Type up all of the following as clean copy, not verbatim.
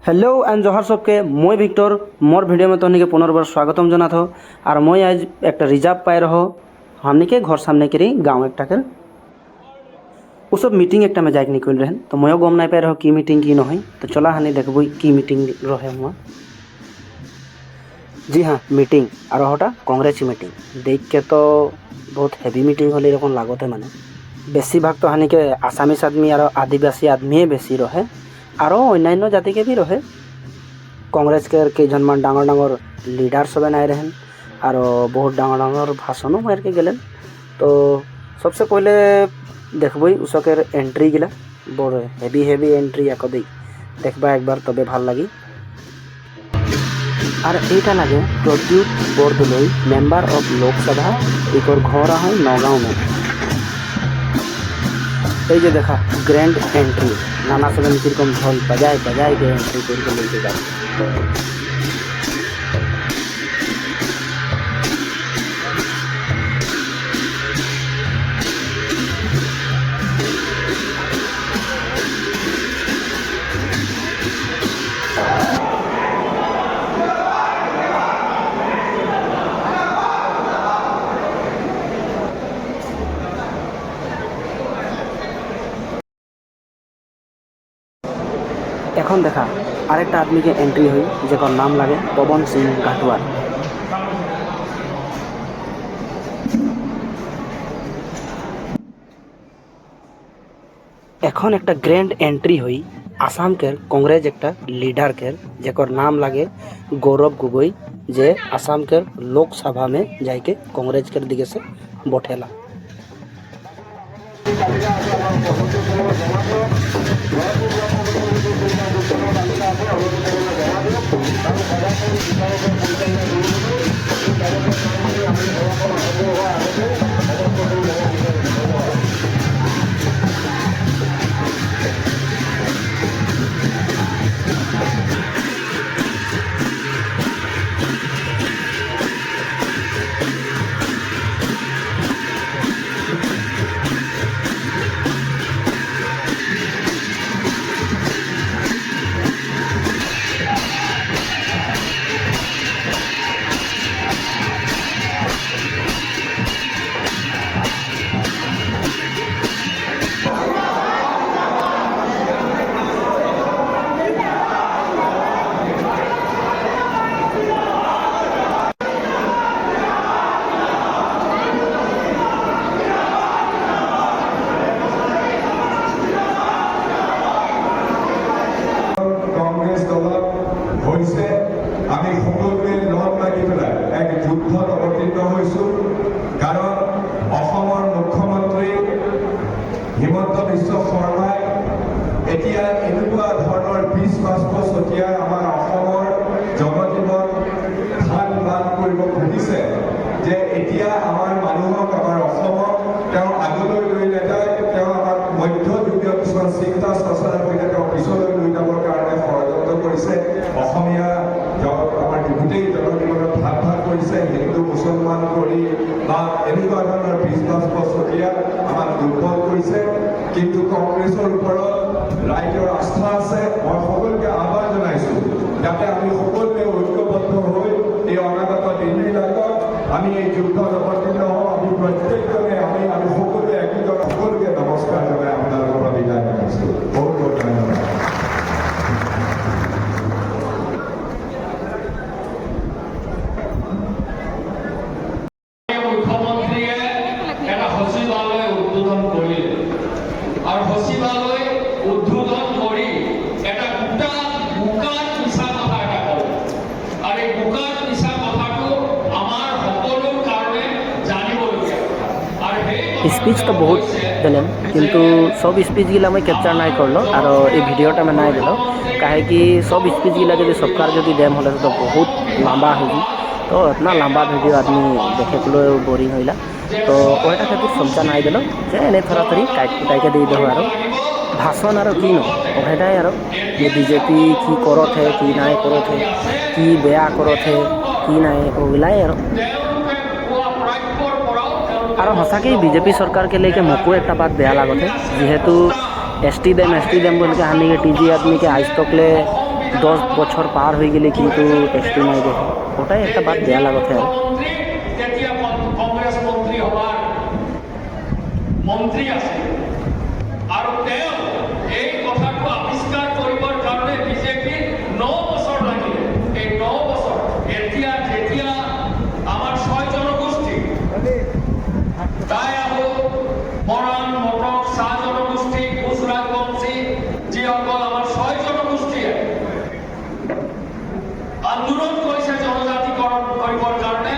Hello and जोहार सबके मैं विक्टर मोर वीडियो में तहनी के पुनर्बार स्वागतम जनात हो। और मैं आज एक रिजर्व पाए रहो हमने के घर सामने के गाँव एक के उ सब मीटिंग एक में जाके निकल रहे तो मैं गम नहीं पाए रहो कि मीटिंग की नहीं तो चला हानि देखब कि मीटिंग रहे हुआ। जी हाँ मीटिंग और हटा कांग्रेस मीटिंग देख के तो बहुत हेवी मीटिंग होले रकम लागते माने बेसी भाग तो हानि के आसामीस आदमी और आदिवासी आदमी बेसी रहे और अन्य जाति के भी रहे। कांग्रेस के कईजनमान डांगर डांगर लीडर सब आए रहें और बहुत डांगर डांगर भाषणों मार के गए। तो सबसे पहले देखब उसके एंट्री गिला बड़ हेवी हेवी एंट्री आक दी देखबा एक बार तबे भल लगी। और यहाँ लगे प्रद्युत बरदलई मेम्बर अफ लोकसभा एक घर है नगाँव में। ये देखा ग्रैंड एंट्री नाना सब कम ढोल बजाए बजाए के एंट्री करके लेके जाए। এখন দেখা আরেকটা आदमी के एंट्री हुई जेकर नाम लगे पवन सिंह घाटुआर। এখন একটা ग्रैंड एंट्री हुई आसाम के कांग्रेस एक लीडर के जेकर नाम लगे गौरव गोगोई जे आसाम के लोकसभा में जाके कांग्रेस के दिखे से बैठेला। আমি সকলোৱে লগ লাগি পেলাই এক যুদ্ধত অৱতীৰ্ণ হৈছোঁ। কাৰণ অসমৰ মুখ্যমন্ত্ৰী হিমন্ত বিশ্ব শৰ্মাই এতিয়া এনেকুৱা ধৰণৰ বীজ বাষ্প ছটিয়াই আমাৰ অসমৰ জনজীৱন ধান বান কৰিব খুজিছে যে এতিয়া আমাৰ মানুহক আমাৰ অসমক তেওঁ আগলৈ লৈ নাযায়, তেওঁ আমাক মধ্যযুগীয় কিছুমান চিন্তা চৰ্চাৰ সৈতে তেওঁ পিছলৈ লৈ যাবৰ কাৰণে ষড়যন্ত্ৰ কৰিছে। অসমীয়া আমাৰ গোটেই জনজীৱনত ভাগ ভাগ কৰিছে, হিন্দু মুছলমান কৰি বা এনেকুৱা ধৰণৰ বীজ বাষ্প ছটিয়াই আমাক দুৰ্বল কৰিছে। কিন্তু কংগ্ৰেছৰ ওপৰত ৰাইজৰ আস্থা আছে। মই সকলোকে আহ্বান জনাইছোঁ যাতে আমি সকলোৱে ঐক্যবদ্ধ হৈ এই অনাগত দিনবিলাকত আমি এই যুদ্ধত অৱতীৰ্ণ হওঁ। আমি প্ৰত্যেকজনে আমি সকলোৱে একজন সকলোকে নমস্কাৰ জনাই আপোনালোকৰ পৰা বিদায় জনাইছোঁ। বহুত বহুত ধন্যবাদ। स्पीच तो बहुत दिले किंतु सब स्पीच गिला मैं कैप्चर नहीं करलो और ये भिडियोटा में नहीं दिल कहे कि सब स्पीच गिला जो सबकार जो देम हले तो बहुत लंबा होगी। तो इतना लंबा भिडियो आदमी देखे को बोरिंग होइला तो वहीटा खातिर समझा नहीं दिल जे एने थोड़ा थोड़ी काट कुटाई दी दे और भाषण और कि नईटा और ये बीजेपी कि करते कि ना करते कि बेया करते कि ना ओगलाई और हसाके बीजेपी सरकार के लेके मोको एक बात बेया लागते जेहेतु एस टी देम बोल के हानि के टीजी आदमी के आज तक ले 10 বছর পার হয়ে গেলে কিন্তু টেস্টি নাই দেখে, ওটাই একটা বাদ বেয়া লাগতে আর মুখ্যমন্ত্ৰী তেতিয়া কংগ্ৰেছ মন্ত্ৰী হোৱাৰ মন্ত্ৰী আছিল আৰু তেওঁ এই কথাটো আৱিষ্কাৰ কৰিবৰ কাৰণে বিজেপিৰ 9 বছৰ লাগিলে। এই 9 বছৰ এতিয়া যেতিয়া আমাৰ 6 জনগোষ্ঠী তাই আহো মৰাণ মটক চাহ জনগোষ্ঠী কোচ ৰাজবংশী যিসকল আমাৰ 6 জনগোষ্ঠীয়ে আন্দোলন কৰিছে জনজাতিকৰণ কৰিবৰ কাৰণে,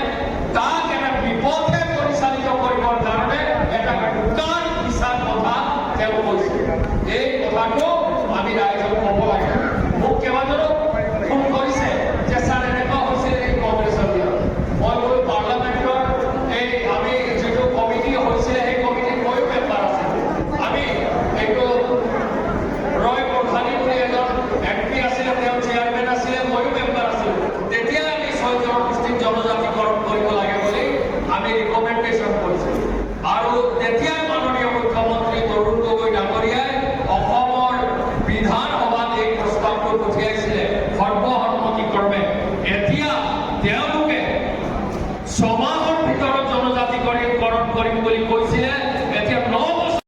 তাক এটা বিপথে পৰিচালিত কৰিবৰ কাৰণে এটা দোকান মিছা কথা তেওঁ কৈছে। এই কথাটো আমি ৰাইজক ক'ব লাগে। মোক কেইবাজনো ফোন কৰিছে যে ছাৰ এনেকুৱা হৈছিল এই কংগ্ৰেছৰ দিনত। মই গৈ পাৰ্লামেণ্টৰ এই আমি যিটো কমিটি হৈছিলে সেই কমিটিত ময়ো মেম্বাৰ আছিলোঁ। আমি এইটো ৰয় প্ৰধানী বুলি এজন MP আছিলে, তেওঁ চেয়াৰমেন আছিলে, ময়ো মেম্বাৰ আছিলোঁ। তেতিয়া আমি 6 জনগোষ্ঠীক জনজাতিকৰণ কৰিব লাগে বুলি আমি ৰিকমেণ্ডেশ্যন কৰিছিলোঁ। আৰু তেতিয়াই মাননীয় মুখ্যমন্ত্ৰী তৰুণ গগৈ ডাঙৰীয়াই অসমৰ বিধানসভাত এই প্ৰস্তাৱটো পঠিয়াইছিলে সৰ্বসন্মতিক্ৰমে। এতিয়া তেওঁলোকে 6 মাহৰ ভিতৰত জনজাতিকৰণ কৰিম বুলি কৈছিলে। এতিয়া 9 বছৰ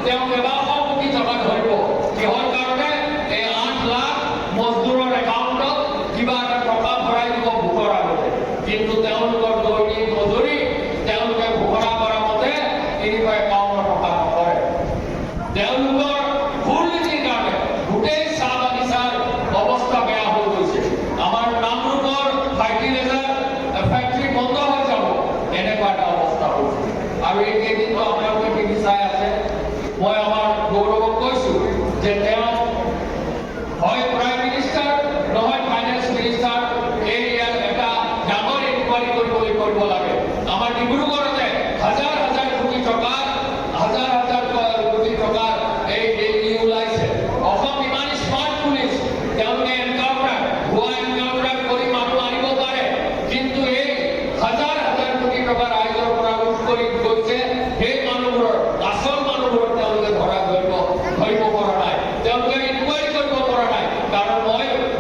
তেওঁ কেইবাশ কোটি টকা ধৰিব। কিহৰ কাৰণে? এই 8 লাখ মজদুৰৰ একাউণ্টত কিবা এটা টকা ভৰাই দিব ভোটৰ আগতে, কিন্তু তেওঁলোকৰ দৈনিক মজুৰি তেওঁলোকে ঘোষণা কৰা মতে এনেকুৱা একাউণ্টৰ টকা নকৰে। তেওঁলোকৰ ভুল নীতিৰ কাৰণে গোটেই চাহ বাগিচাৰ অৱস্থা বেয়া হৈ গৈছে। আমাৰ নামৰূপৰ ফাৰ্টিলাইজাৰ ফেক্টৰী বন্ধ হৈ যাব, এনেকুৱা এটা অৱস্থা হৈছে। আৰু এই কেইদিনটো আপোনালোকে টিভি চাই আছে। মই আমাৰ গৌৰৱক কৈছোঁ যে তেওঁ হয় প্ৰাইম মিনিষ্টাৰ নহয় ফাইনেন্স মিনিষ্টাৰ, এই ইয়াত এটা ডাঙৰ ইনকুৱাৰী কৰিব লাগে। আমাৰ ডিব্ৰুগড়তে হাজাৰ হাজাৰ কোটি টকাৰ এই ওলাইছে। অসম ইমান স্মাৰ্ট পুলিচ, তেওঁলোকে এনকাউণ্টাৰ ভুৱা এনকাউণ্টাৰ কৰি মানুহ আনিব পাৰে, কিন্তু এই হাজাৰ হাজাৰ কোটি টকাৰ ৰাইজৰ পৰা লুট কৰি গৈছে সেই মানুহবোৰৰ আচল মানুহবোৰক তেওঁলোকে ধৰিব পৰা নাই, তেওঁলোকে ইনকুৱাৰী কৰিব পৰা নাই। কাৰণ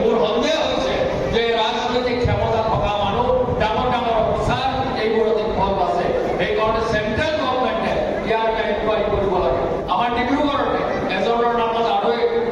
মোৰ সন্দেহ হৈছে যে ৰাজনৈতিক ক্ষমতা থকা মানুহ ডাঙৰ ডাঙৰ অফিচাৰ এইবোৰত ইনভলভ আছে। সেইকাৰণে চেণ্ট্ৰেল গভৰ্ণমেণ্টে ইয়াৰ এটা ইনকুৱাৰী কৰিব লাগে। আমাৰ ডিব্ৰুগড়তে এজনৰ নামত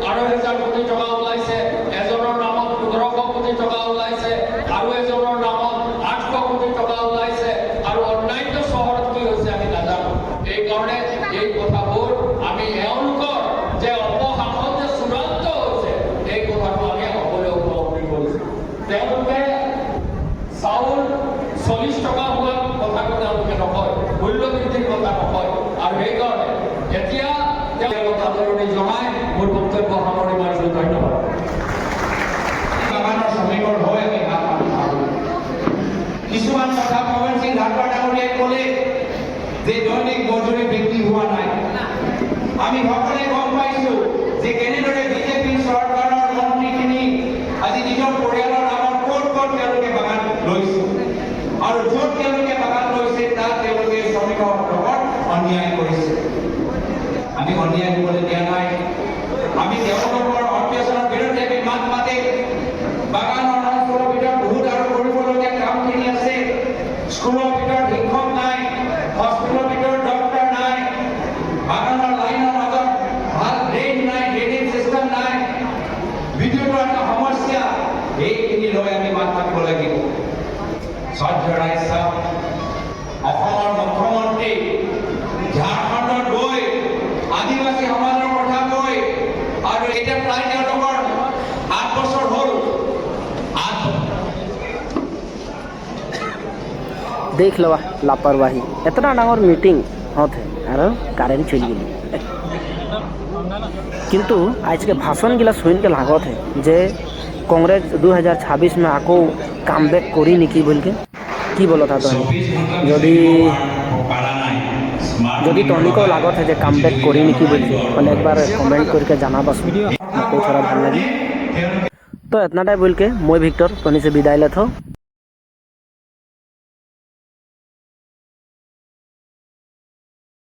2,500 কোটি টকা ওলাইছে, এজনৰ নামত 1,500 কোটি টকা ওলাইছে, আৰু এজনৰ নামত 800 কোটি টকা ওলাইছে, আৰু অন্যান্য চহৰত কি হৈছে আমি নাজানো। এইকাৰণে এই কথাবোৰ আমি এওঁলোকৰ যে অপশাসন যে চূড়ান্ত হৈছে এই কথাটো আমি সকলোৱে উপলব্ধি কৰিছোঁ। তেওঁলোকে চাউল 40 টকা হোৱা কথাটো তেওঁলোকে নকয়, মূল্য বৃদ্ধিৰ কথা নকয়। আৰু সেইকাৰণে এতিয়া তেওঁলোক আদৰণি জনাই মোৰ বক্তব্য সামৰি মাৰিছোঁ। ধন্যবাদ। বাগানৰ শ্ৰমিকৰ হৈ আমি হাত মাৰোঁ। কিছুমান কথা পৱন সিং ধাৰৱাড ডাঙৰীয়াই ক'লে যে দৈনিক মজুৰি বৃদ্ধি হোৱা নাই। আমি সকলোৱে গম পাইছোঁ যে কেনেদৰে বিজেপি চৰকাৰৰ মন্ত্ৰীখিনি আজি নিজৰ পৰিয়ালৰ নামত ক'ত তেওঁলোকে বাগান লৈছে, আৰু য'ত তেওঁলোকে বাগান লৈছে তাত তেওঁলোকে শ্ৰমিকৰ লগত অন্যায় কৰিছে। আমি অন্যায় কৰিবলৈ দিয়া নাই। আমি তেওঁলোকৰ অত্যাচাৰৰ বিৰুদ্ধে আমি মাত মাতিম। বাগানৰ অঞ্চলৰ ভিতৰত বহুত আৰু কৰিবলগীয়া কামখিনি আছে। স্কুলৰ ভিতৰত শিক্ষক নাই, হস্পিটেলৰ ভিতৰত ডক্টৰ নাই, বাগানৰ লাইনৰ মাজত ভাল ড্ৰেইন নাই, ড্ৰেইনেজ চিষ্টেম নাই, বিদ্যুতৰ এটা সমস্যা। এইখিনি লৈ আমি মাত মাতিব লাগিব। শ্ৰদ্ধেয় ৰাইজ, অসমৰ মুখ্যমন্ত্ৰী ঝাৰখণ্ডত গৈ আদিবাসী সমাজৰ কথা কৈ, আৰু এতিয়া প্ৰায় তেওঁলোকৰ 8 বছৰ হ'ল। देख लो लापरवाही, इतना डांगर मीटिंग होते और कारेंट चल गई। किंतु आज के भाषण गिला सुन के लागत है जे कांग्रेस 2026 में आको काम बैक करी निकी बोल के কি বলো তা তুমি যদি তনিকো লাগত है जे काम बैक करी निकी बोल के মানে একবার কমেন্ট करके জানাবাসো आपको थोड़ा ভাল লাগে। तो इतना टाइम बोल के मैं विक्टर तनी से विदाय लेता हूँ।